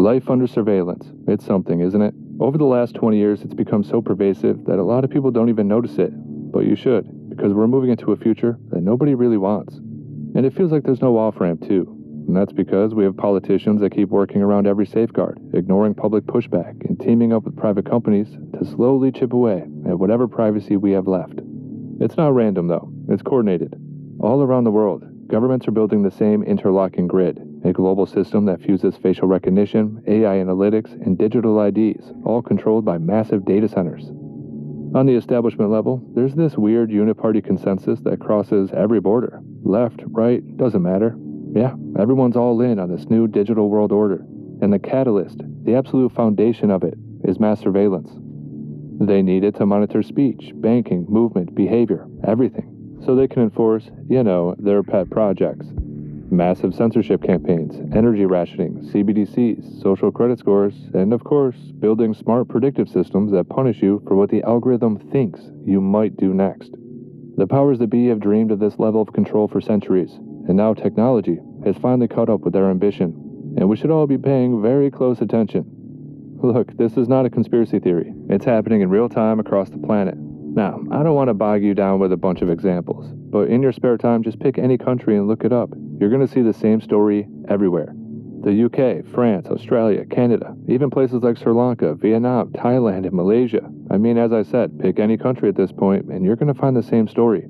Life under surveillance. It's something, isn't it? Over the last 20 years, it's become so pervasive that a lot of people don't even notice it. But you should, because we're moving into a future that nobody really wants. And it feels like there's no off-ramp, too. And that's because we have politicians that keep working around every safeguard, ignoring public pushback, and teaming up with private companies to slowly chip away at whatever privacy we have left. It's not random, though. It's coordinated. All around the world, governments are building the same interlocking grid, a global system that fuses facial recognition, AI analytics, and digital IDs, all controlled by massive data centers. On the establishment level, there's this weird uniparty consensus that crosses every border. Left, right, doesn't matter. Yeah, everyone's all in on this new digital world order. And the catalyst, the absolute foundation of it, is mass surveillance. They need it to monitor speech, banking, movement, behavior, everything, so they can enforce, their pet projects. Massive censorship campaigns, energy rationing, CBDCs, social credit scores, and of course, building smart predictive systems that punish you for what the algorithm thinks you might do next. The powers that be have dreamed of this level of control for centuries, and now technology has finally caught up with their ambition, and we should all be paying very close attention. Look, this is not a conspiracy theory. It's happening in real time across the planet. Now, I don't want to bog you down with a bunch of examples, but in your spare time, just pick any country and look it up. You're going to see the same story everywhere. The UK, France, Australia, Canada, even places like Sri Lanka, Vietnam, Thailand, and Malaysia. I mean, as I said, pick any country at this point, and you're going to find the same story.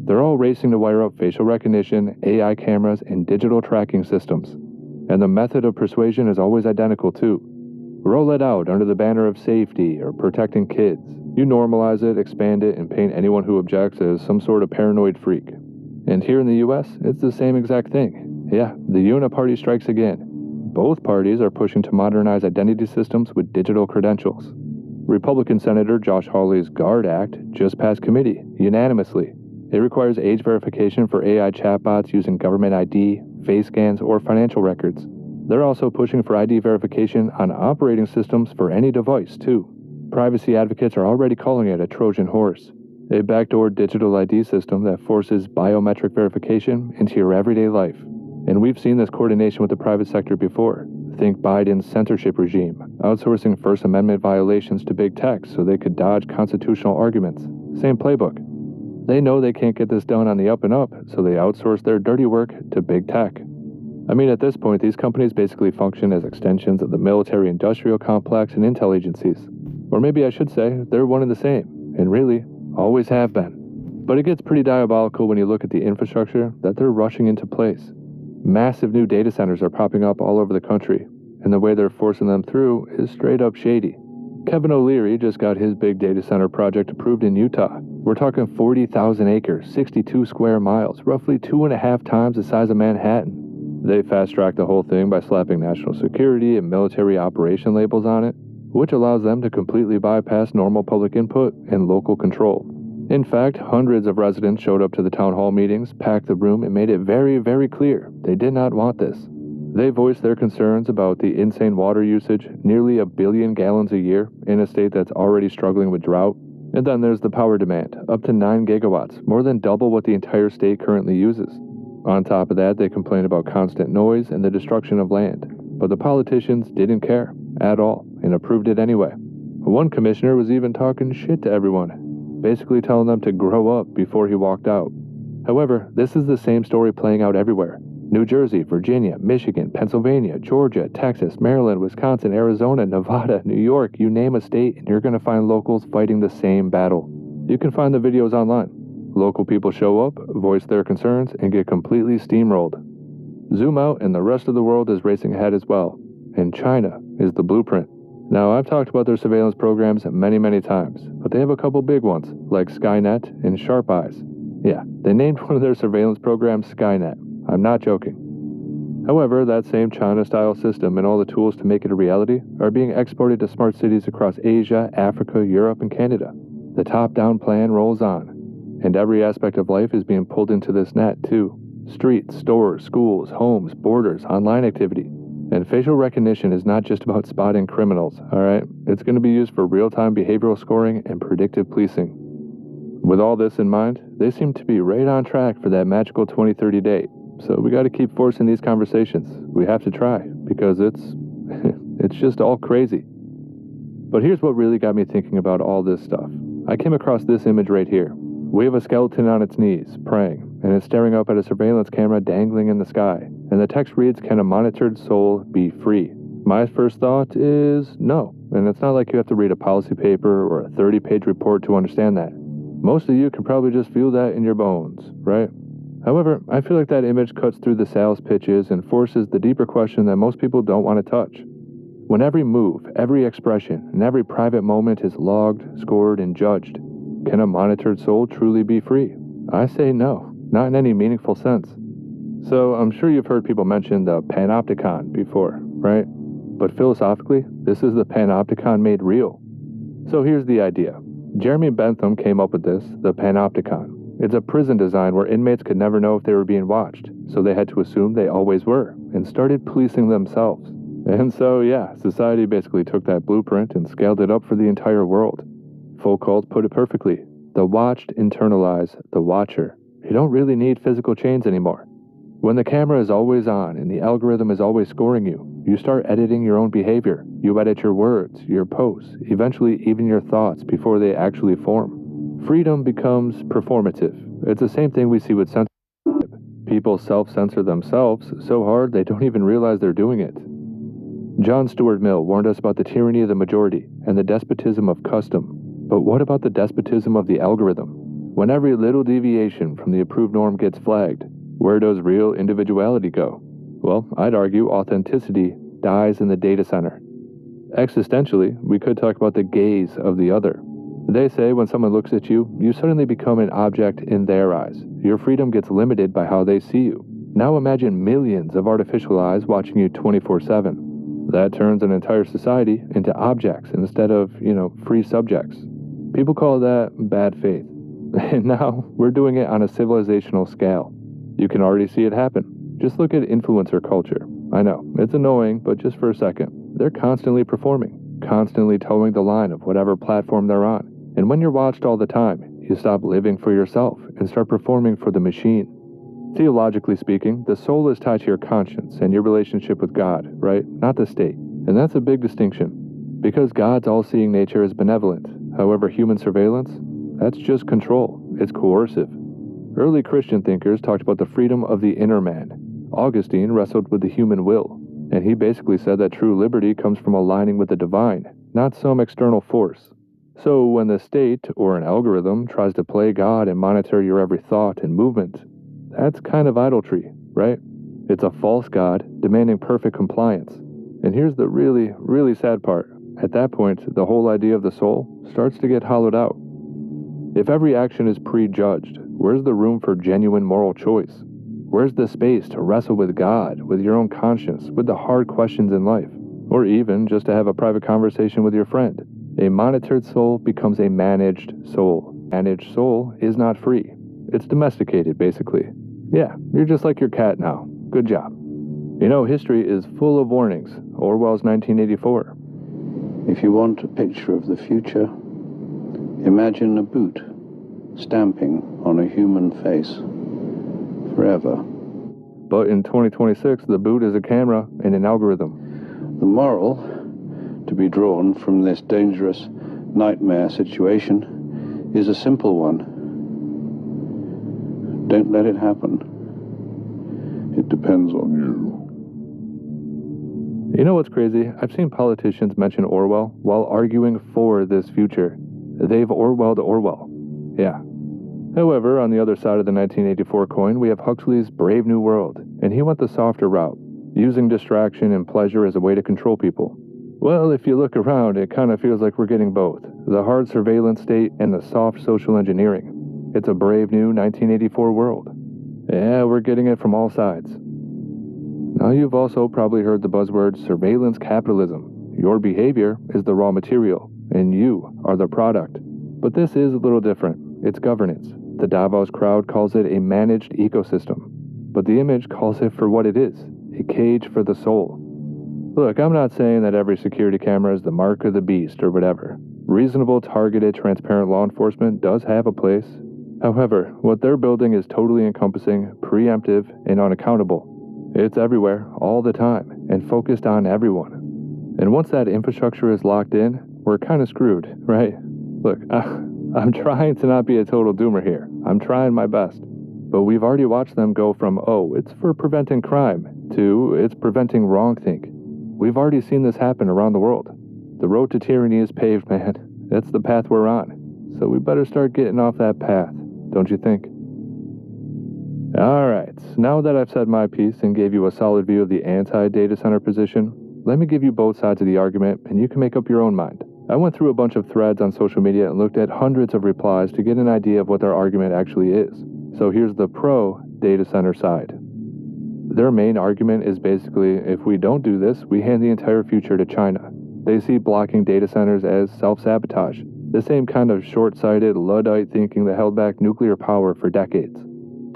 They're all racing to wire up facial recognition, AI cameras, and digital tracking systems. And the method of persuasion is always identical, too. Roll it out under the banner of safety or protecting kids. You normalize it, expand it, and paint anyone who objects as some sort of paranoid freak. And here in the US, it's the same exact thing. Yeah, the uniparty strikes again. Both parties are pushing to modernize identity systems with digital credentials. Republican Senator Josh Hawley's GUARD Act just passed committee, unanimously. It requires age verification for AI chatbots using government ID, face scans, or financial records. They're also pushing for ID verification on operating systems for any device, too. Privacy advocates are already calling it a Trojan horse, a backdoor digital ID system that forces biometric verification into your everyday life. And we've seen this coordination with the private sector before. Think Biden's censorship regime, outsourcing First Amendment violations to big tech so they could dodge constitutional arguments. Same playbook. They know they can't get this done on the up and up, so they outsource their dirty work to big tech. I mean, at this point, these companies basically function as extensions of the military-industrial complex and intel agencies. Or maybe I should say, they're one and the same, and really, always have been. But it gets pretty diabolical when you look at the infrastructure that they're rushing into place. Massive new data centers are popping up all over the country, and the way they're forcing them through is straight up shady. Kevin O'Leary just got his big data center project approved in Utah. We're talking 40,000 acres, 62 square miles, roughly 2.5 times the size of Manhattan. They fast-tracked the whole thing by slapping national security and military operation labels on it, which allows them to completely bypass normal public input and local control. In fact, hundreds of residents showed up to the town hall meetings, packed the room, and made it very, very clear they did not want this. They voiced their concerns about the insane water usage, nearly 1 billion gallons a year, in a state that's already struggling with drought. And then there's the power demand, up to 9 gigawatts, more than double what the entire state currently uses. On top of that, they complain about constant noise and the destruction of land. But the politicians didn't care at all and approved it anyway. One commissioner was even talking shit to everyone, basically telling them to grow up before he walked out. However, this is the same story playing out everywhere. New Jersey, Virginia, Michigan, Pennsylvania, Georgia, Texas, Maryland, Wisconsin, Arizona, Nevada, New York, you name a state, and you're going to find locals fighting the same battle. You can find the videos online. Local people show up, voice their concerns, and get completely steamrolled. Zoom out, and the rest of the world is racing ahead as well. And China is the blueprint. Now, I've talked about their surveillance programs many, many times, but they have a couple big ones, like Skynet and Sharp Eyes. Yeah, they named one of their surveillance programs Skynet. I'm not joking. However, that same China-style system and all the tools to make it a reality are being exported to smart cities across Asia, Africa, Europe, and Canada. The top-down plan rolls on, and every aspect of life is being pulled into this net, too. Streets, stores, schools, homes, borders, online activity. And facial recognition is not just about spotting criminals, alright? It's going to be used for real-time behavioral scoring and predictive policing. With all this in mind, they seem to be right on track for that magical 2030 date. So we got to keep forcing these conversations. We have to try, because it's It's just all crazy. But here's what really got me thinking about all this stuff. I came across this image right here. We have a skeleton on its knees, praying, and it's staring up at a surveillance camera dangling in the sky. And the text reads, "Can a monitored soul be free?" My first thought is no. And it's not like you have to read a policy paper or a 30-page report to understand that. Most of you can probably just feel that in your bones, right? However, I feel like that image cuts through the sales pitches and forces the deeper question that most people don't want to touch. When every move, every expression, and every private moment is logged, scored, and judged, can a monitored soul truly be free? I say no, not in any meaningful sense. So I'm sure you've heard people mention the panopticon before, right? But philosophically, this is the panopticon made real. So here's the idea. Jeremy Bentham came up with this, the panopticon. It's a prison design where inmates could never know if they were being watched, so they had to assume they always were, and started policing themselves. And so, yeah, society basically took that blueprint and scaled it up for the entire world. Foucault put it perfectly. The watched internalize the watcher. You don't really need physical chains anymore. When the camera is always on and the algorithm is always scoring you, you start editing your own behavior. You edit your words, your posts, eventually even your thoughts before they actually form. Freedom becomes performative. It's the same thing we see with censorship. People self-censor themselves so hard they don't even realize they're doing it. John Stuart Mill warned us about the tyranny of the majority and the despotism of custom. But what about the despotism of the algorithm? When every little deviation from the approved norm gets flagged, where does real individuality go? Well, I'd argue authenticity dies in the data center. Existentially, we could talk about the gaze of the other. They say when someone looks at you, you suddenly become an object in their eyes. Your freedom gets limited by how they see you. Now imagine millions of artificial eyes watching you 24/7. That turns an entire society into objects instead of, free subjects. People call that bad faith. And now we're doing it on a civilizational scale. You can already see it happen. Just look at influencer culture. I know, it's annoying, but just for a second. They're constantly performing, constantly towing the line of whatever platform they're on. And when you're watched all the time, you stop living for yourself and start performing for the machine. Theologically speaking, the soul is tied to your conscience and your relationship with God, right? Not the state. And that's a big distinction. Because God's all-seeing nature is benevolent. However, human surveillance, that's just control. It's coercive. Early Christian thinkers talked about the freedom of the inner man. Augustine wrestled with the human will, and he basically said that true liberty comes from aligning with the divine, not some external force. So when the state or an algorithm tries to play God and monitor your every thought and movement, that's kind of idolatry, right? It's a false God demanding perfect compliance. And here's the really, really sad part. At that point, the whole idea of the soul starts to get hollowed out. If every action is prejudged, where's the room for genuine moral choice? Where's the space to wrestle with God, with your own conscience, with the hard questions in life? Or even just to have a private conversation with your friend? A monitored soul becomes a managed soul. Managed soul is not free. It's domesticated, basically. Yeah, you're just like your cat now. Good job. History is full of warnings. Orwell's 1984. If you want a picture of the future, imagine a boot stamping on a human face forever. But in 2026, the boot is a camera and an algorithm. The moral to be drawn from this dangerous nightmare situation is a simple one. Don't let it happen. It depends on you. You know what's crazy? I've seen politicians mention Orwell while arguing for this future. They've Orwelled Orwell. Yeah. However, on the other side of the 1984 coin, we have Huxley's Brave New World, and he went the softer route, using distraction and pleasure as a way to control people. Well, if you look around, it kind of feels like we're getting both, the hard surveillance state and the soft social engineering. It's a brave new 1984 world. Yeah, we're getting it from all sides. Now you've also probably heard the buzzword surveillance capitalism. Your behavior is the raw material, and you are the product. But this is a little different. It's governance. The Davos crowd calls it a managed ecosystem. But the image calls it for what it is, a cage for the soul. Look, I'm not saying that every security camera is the mark of the beast or whatever. Reasonable, targeted, transparent law enforcement does have a place. However, what they're building is totally encompassing, preemptive, and unaccountable. It's everywhere, all the time, and focused on everyone. And once that infrastructure is locked in, we're kind of screwed, right? Look, I'm trying to not be a total doomer here. I'm trying my best. But we've already watched them go from, oh, it's for preventing crime, to it's preventing wrongthink. We've already seen this happen around the world. The road to tyranny is paved, man. That's the path we're on. So we better start getting off that path, don't you think? Alright, now that I've said my piece and gave you a solid view of the anti-data center position, let me give you both sides of the argument and you can make up your own mind. I went through a bunch of threads on social media and looked at hundreds of replies to get an idea of what their argument actually is. So here's the pro-data center side. Their main argument is basically, if we don't do this, we hand the entire future to China. They see blocking data centers as self-sabotage, the same kind of short-sighted, Luddite thinking that held back nuclear power for decades.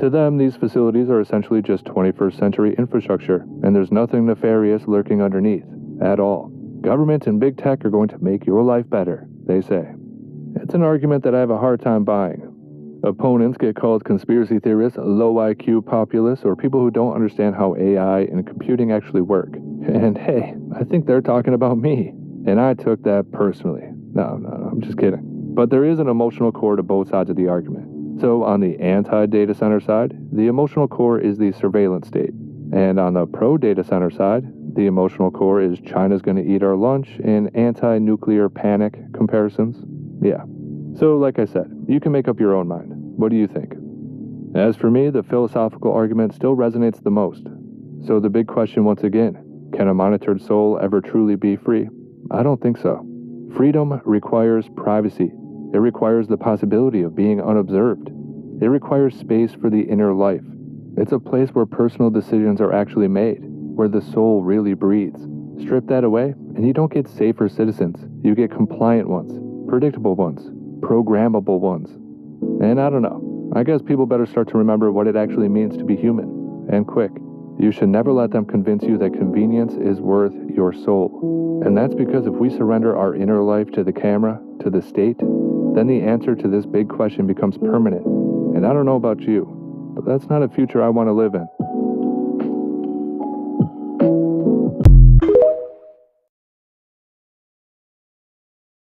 To them, these facilities are essentially just 21st century infrastructure, and there's nothing nefarious lurking underneath, at all. Government and big tech are going to make your life better, they say. It's an argument that I have a hard time buying. Opponents get called conspiracy theorists, low IQ populists, or people who don't understand how AI and computing actually work. And hey, I think they're talking about me. And I took that personally. No, I'm just kidding. But there is an emotional core to both sides of the argument. So on the anti-data center side, the emotional core is the surveillance state. And on the pro-data center side, the emotional core is China's going to eat our lunch and anti-nuclear panic comparisons. Yeah. So like I said, you can make up your own mind. What do you think? As for me, the philosophical argument still resonates the most. So the big question once again, can a monitored soul ever truly be free? I don't think so. Freedom requires privacy. It requires the possibility of being unobserved. It requires space for the inner life. It's a place where personal decisions are actually made, where the soul really breathes. Strip that away, and you don't get safer citizens. You get compliant ones, predictable ones, programmable ones. And I don't know. I guess people better start to remember what it actually means to be human. And quick. You should never let them convince you that convenience is worth your soul. And that's because if we surrender our inner life to the camera, to the state, then the answer to this big question becomes permanent. And I don't know about you, but that's not a future I want to live in.